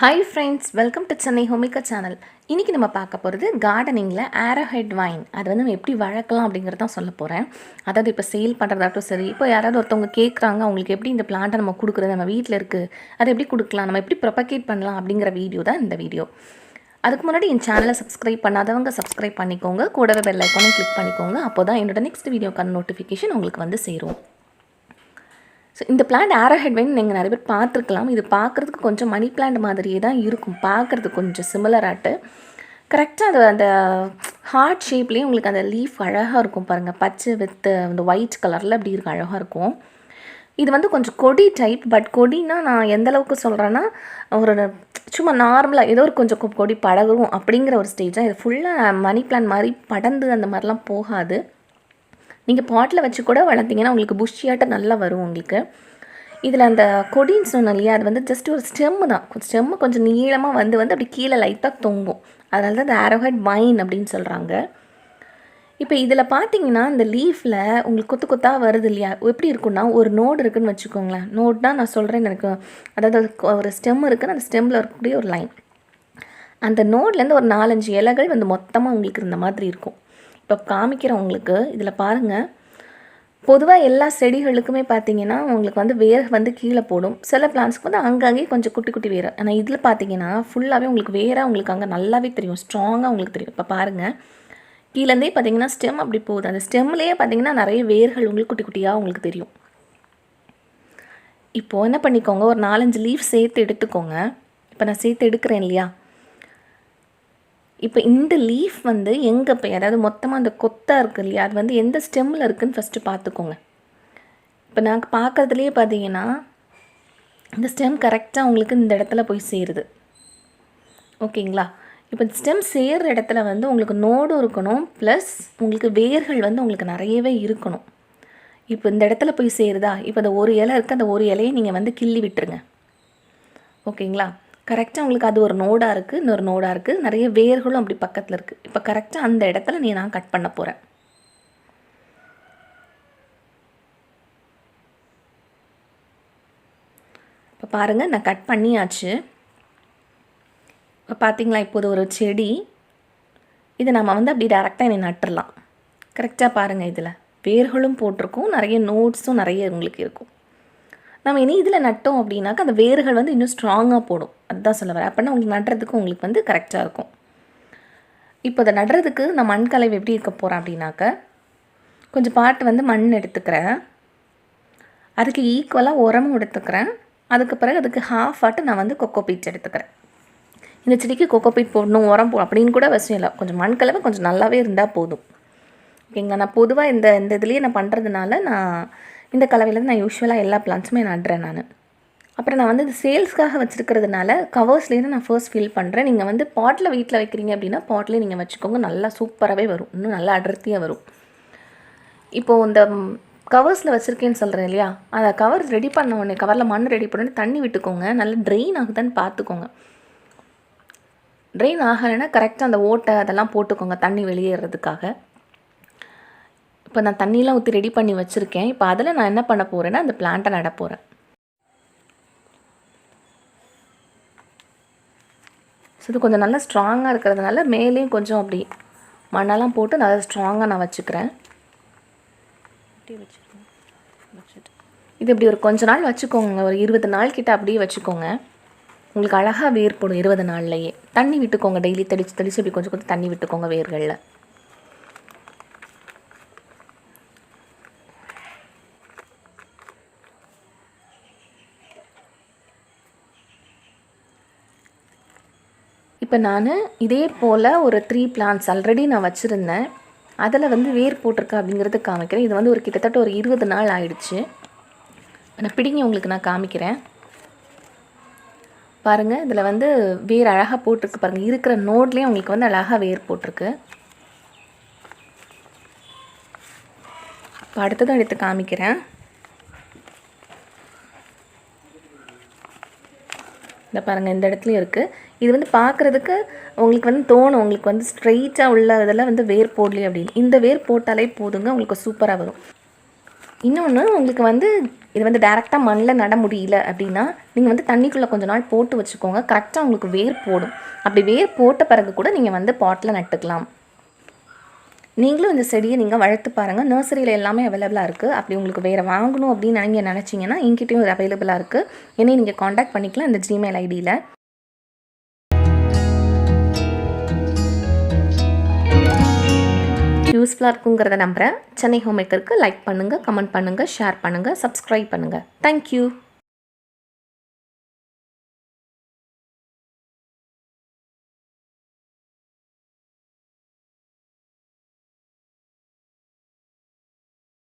Hi friends, welcome to Chennai Homika channel. இன்றைக்கி நம்ம பார்க்க போகிறது கார்டனிங்கில் ஆரோஹெட் வைன். அது வந்து நம்ம எப்படி வளர்க்கலாம் அப்படிங்கிறது தான் சொல்ல போகிறேன். அதாவது இப்போ சேல் பண்ணுறதாட்டும் சரி, இப்போ யாராவது ஒருத்தவங்க கேட்குறாங்க, அவங்களுக்கு எப்படி இந்த பிளான்ட்டை நம்ம கொடுக்குறது, நம்ம வீட்டில் இருக்குது, அதை எப்படி கொடுக்கலாம், நம்ம எப்படி ப்ரொபகேட் பண்ணலாம் அப்படிங்கிற வீடியோ தான் இந்த வீடியோ. அதுக்கு முன்னாடி என் சேனலை சப்ஸ்கிரைப் பண்ணாதவங்க சப்ஸ்கிரைப் பண்ணிக்கோங்க, கூடவே பெல் ஐக்கானையும் கிளிக் பண்ணிக்கோங்க. அப்போ தான் என்னோட நெக்ஸ்ட் வீடியோக்கான நோட்டிஃபிகேஷன் உங்களுக்கு வந்து சேரும். ஸோ இந்த பிளான்ட் ஆரோஹெட் வைன் நீங்கள் நிறைய பேர் பார்த்துருக்கலாம். இது பார்க்குறதுக்கு கொஞ்சம் மணி பிளான்ட் மாதிரியே தான் இருக்கும், பார்க்குறதுக்கு கொஞ்சம் சிமிலராட்டு. கரெக்டாக அது அந்த ஹார்ட் ஷேப்லேயும் உங்களுக்கு அந்த லீஃப் அழகாக இருக்கும் பாருங்கள், பச்சை வித் அந்த ஒயிட் கலரில் அப்படி இருக்க அழகாக இருக்கும். இது வந்து கொஞ்சம் கொடி டைப். பட் கொடினா நான் எந்த அளவுக்கு சொல்கிறேன்னா, ஒரு சும்மா நார்மலாக ஏதோ ஒரு கொஞ்சம் கொடி படகும் அப்படிங்கிற ஒரு ஸ்டேஜ் தான். இது ஃபுல்லாக மணி பிளான்ட் மாதிரி படர்ந்து அந்த மாதிரிலாம் போகாது. நீங்கள் பாட்டில் வச்சு கூட வளர்த்திங்கன்னா உங்களுக்கு புஷ்ஷியாட்ட நல்லா வரும் உங்களுக்கு. இதில் அந்த கொடின்னு சொன்னோம் இல்லையா, அது வந்து ஜஸ்ட் ஒரு ஸ்டெம்மு தான். ஸ்டெம்மு கொஞ்சம் நீளமாக வந்து அப்படி கீழே லைட்டாக தொங்கும். அதனால தான் இந்த ஆரோஹெட் வைன் அப்படின்னு சொல்கிறாங்க. இப்போ இதில் பார்த்தீங்கன்னா இந்த லீஃபில் உங்களுக்கு கொத்து கொத்தாக வருது இல்லையா, எப்படி இருக்குன்னா ஒரு நோடு இருக்குதுன்னு வச்சுக்கோங்களேன். நோட்னா நான் சொல்கிறேன், எனக்கு அதாவது ஒரு ஸ்டெம் இருக்குன்னு அந்த ஸ்டெம்மில் இருக்கக்கூடிய ஒரு லைன், அந்த நோட்லேருந்து ஒரு 4-5 இலைகள் வந்து மொத்தமாக உங்களுக்கு இருந்த மாதிரி இருக்கும். இப்போ காமிக்கிறேன் உங்களுக்கு. இதில் பாருங்கள், பொதுவாக எல்லா செடிகளுக்குமே பார்த்தீங்கன்னா உங்களுக்கு வந்து வேர் வந்து கீழே போடும். சில பிளான்ட்ஸ்க்கு வந்து அங்கங்கே கொஞ்சம் குட்டி குட்டி வேர். ஆனால் இதில் பார்த்தீங்கன்னா ஃபுல்லாகவே உங்களுக்கு வேராக உங்களுக்கு அங்கே நல்லாவே தெரியும், ஸ்ட்ராங்காக உங்களுக்கு தெரியும். இப்போ பாருங்கள், கீழேருந்தே பார்த்தீங்கன்னா ஸ்டெம் அப்படி போகுது. அந்த ஸ்டெம்லேயே பார்த்தீங்கன்னா நிறைய வேர்கள் உங்களுக்கு குட்டி குட்டியாக உங்களுக்கு தெரியும். இப்போது என்ன பண்ணிக்கோங்க, ஒரு 4-5 லீஃப் சேர்த்து எடுத்துக்கோங்க. இப்போ நான் சேர்த்து எடுக்கிறேன் இல்லையா, இப்போ இந்த லீஃப் வந்து எங்கே போய், அதாவது மொத்தமாக அந்த கொத்தாக இருக்குது இல்லையா, அது வந்து எந்த ஸ்டெம்மில் இருக்குதுன்னு ஃபஸ்ட்டு பார்த்துக்கோங்க. இப்போ நாங்கள் பார்க்குறதுலேயே பார்த்தீங்கன்னா இந்த ஸ்டெம் கரெக்டாக உங்களுக்கு இந்த இடத்துல போய் சேருது. ஓகேங்களா? இப்போ ஸ்டெம் சேர்கிற இடத்துல வந்து உங்களுக்கு நோடும் இருக்கணும், ப்ளஸ் உங்களுக்கு வேர்கள் வந்து உங்களுக்கு நிறையவே இருக்கணும். இப்போ இந்த இடத்துல போய் சேருதா, இப்போ அந்த ஒரு இலை இருக்குது, அந்த ஒரு இலையை நீங்கள் வந்து கிள்ளி விட்டுருங்க. ஓகேங்களா? கரெக்டாக உங்களுக்கு அது ஒரு நோடாக இருக்குது, இன்னொரு நோடாக இருக்குது, நிறைய வேர்களும் அப்படி பக்கத்தில் இருக்குது. இப்போ கரெக்டாக அந்த இடத்துல நான் கட் பண்ண போகிறேன். இப்போ பாருங்கள், நான் கட் பண்ணியாச்சு. இப்போ பார்த்தீங்களா, இப்போது ஒரு செடி, இதை நம்ம வந்து அப்படி டேரெக்டாக நட்டுடலாம். கரெக்டாக பாருங்கள், இதில் வேர்களும் போட்டிருக்கும், நிறைய நோட்ஸும் நிறைய உங்களுக்கு இருக்கும். நம்ம இனி இதில் நட்டோம் அப்படின்னாக்கா அந்த வேர்கள் வந்து இன்னும் ஸ்ட்ராங்காக போடும். அதுதான் சொல்ல வரேன். அப்படின்னா உங்களுக்கு நடுறதுக்கு உங்களுக்கு வந்து கரெக்டாக இருக்கும். இப்போ அதை நடுறதுக்கு நான் மண் கலவை எப்படி இருக்க போகிறேன் அப்படின்னாக்க, கொஞ்சம் பாட்டு வந்து மண் எடுத்துக்கிறேன், அதுக்கு ஈக்குவலாக உரமும் எடுத்துக்கிறேன். அதுக்கு பிறகு அதுக்கு ஹாஃப் ஆட்டு நான் வந்து கொக்கோ பீட் எடுத்துக்கிறேன். இந்த செடிக்கு கொக்கோ பீட் போடணும், உரம் அப்படின்னு கூட அவசியம் இல்லை. கொஞ்சம் மண் கலவை கொஞ்சம் நல்லாவே இருந்தால் போதும். ஓகேங்களா? நான் பொதுவாக இந்த இதுலேயே நான் பண்ணுறதுனால நான் இந்த கலவையில் நான் யூஸ்வலாக எல்லா பிளான்ட்ஸுமே நடுறேன் நான். அப்புறம் நான் வந்து இது சேல்ஸ்க்காக வச்சுருக்கிறதுனால கவர்ஸ்லேருந்து நான் ஃபர்ஸ்ட் ஃபில் பண்ணுறேன். நீங்கள் வந்து பாட்டில் வீட்டில் வைக்கிறீங்க அப்படின்னா பாட்டிலே நீங்கள் வச்சுக்கோங்க, நல்லா சூப்பராகவே வரும், இன்னும் நல்லா அடர்த்தியாக வரும். இப்போது இந்த கவர்ஸில் வச்சுருக்கேன்னு சொல்கிறேன் இல்லையா, அதை கவர் ரெடி பண்ண உடனே, கவரில் மண் ரெடி பண்ணி தண்ணி விட்டுக்கோங்க, நல்லா ட்ரெயின் ஆகுதான்னு பார்த்துக்கோங்க. ட்ரெயின் ஆகலைன்னா கரெக்டாக அந்த ஓட்டை அதெல்லாம் போட்டுக்கோங்க தண்ணி வெளியேறதுக்காக. இப்போ நான் தண்ணியெலாம் ஊற்றி ரெடி பண்ணி வச்சுருக்கேன். இப்போ அதில் நான் என்ன பண்ண போகிறேன்னா அந்த பிளான்ட்டை நட போகிறேன். ஸோ இது கொஞ்சம் நல்லா ஸ்ட்ராங்காக இருக்கிறதுனால மேலேயும் கொஞ்சம் அப்படி மண்ணெல்லாம் போட்டு நல்லா ஸ்ட்ராங்காக நான் வச்சுக்கிறேன். இது இப்படி ஒரு கொஞ்ச நாள் வச்சுக்கோங்க, ஒரு 20 நாள் கிட்ட அப்படியே வச்சுக்கோங்க. உங்களுக்கு அழகாக வேர் போடும் 20 நாள்லையே. தண்ணி விட்டுக்கோங்க, டெய்லி தெளித்து தெளித்து இப்படி கொஞ்சம் கொஞ்சம் தண்ணி விட்டுக்கோங்க வேர்களில். இப்போ நான் இதே போல் ஒரு 3 பிளான்ட்ஸ் ஆல்ரெடி நான் வச்சுருந்தேன், அதில் வந்து வேர் போட்டிருக்கேன் அப்படிங்கிறது காமிக்கிறேன். இது வந்து ஒரு கிட்டத்தட்ட ஒரு 20 நாள் ஆகிடுச்சு. நான் பிடிங்கி உங்களுக்கு நான் காமிக்கிறேன். பாருங்கள், இதில் வந்து வேர் அழகாக போட்டிருக்கு பாருங்கள், இருக்கிற நோட்லேயும் உங்களுக்கு வந்து அழகாக வேர் போட்டிருக்கு. இப்போ அடுத்ததும் எடுத்து காமிக்கிறேன். இந்த பாருங்கள், இந்த இடத்துலையும் இருக்குது. இது வந்து பார்க்குறதுக்கு உங்களுக்கு வந்து தோணும், உங்களுக்கு வந்து ஸ்ட்ரெயிட்டாக உள்ள இதெல்லாம் வந்து வேர் போடலையே அப்படின்னு. இந்த வேர் போட்டாலே போதுங்க, உங்களுக்கு சூப்பராக வரும். இன்னொன்று உங்களுக்கு வந்து இது வந்து டேரெக்டாக மண்ணில் நட முடியல அப்படின்னா நீங்கள் வந்து தண்ணிக்குள்ளே கொஞ்ச நாள் போட்டு வச்சுக்கோங்க. கரெக்டாக உங்களுக்கு வேர் போடும். அப்படி வேர் போட்ட பிறகு கூட நீங்கள் வந்து பாட்டில் நட்டுக்கலாம். நீங்களும் இந்த செடியை நீங்கள் வளர்த்து பாருங்கள். நர்சரியில் எல்லாமே அவைலபிளாக இருக்குது. அப்படி உங்களுக்கு வேறு வாங்கணும் அப்படின்னு நீங்கள் நினச்சிங்கன்னா என்கிட்டயும் இது அவைலபிளாக இருக்குது. என்னை நீங்கள் காண்டாக்ட் பண்ணிக்கலாம் இந்த ஜிமெயில் ஐடியில். யூஸ்ஃபுல்லாக இருக்குங்கிறத நம்புகிறேன். சென்னை ஹோம் மேக்கருக்கு லைக் பண்ணுங்கள், கமெண்ட் பண்ணுங்கள், ஷேர் பண்ணுங்கள், சப்ஸ்கிரைப் பண்ணுங்கள். தேங்க்யூ.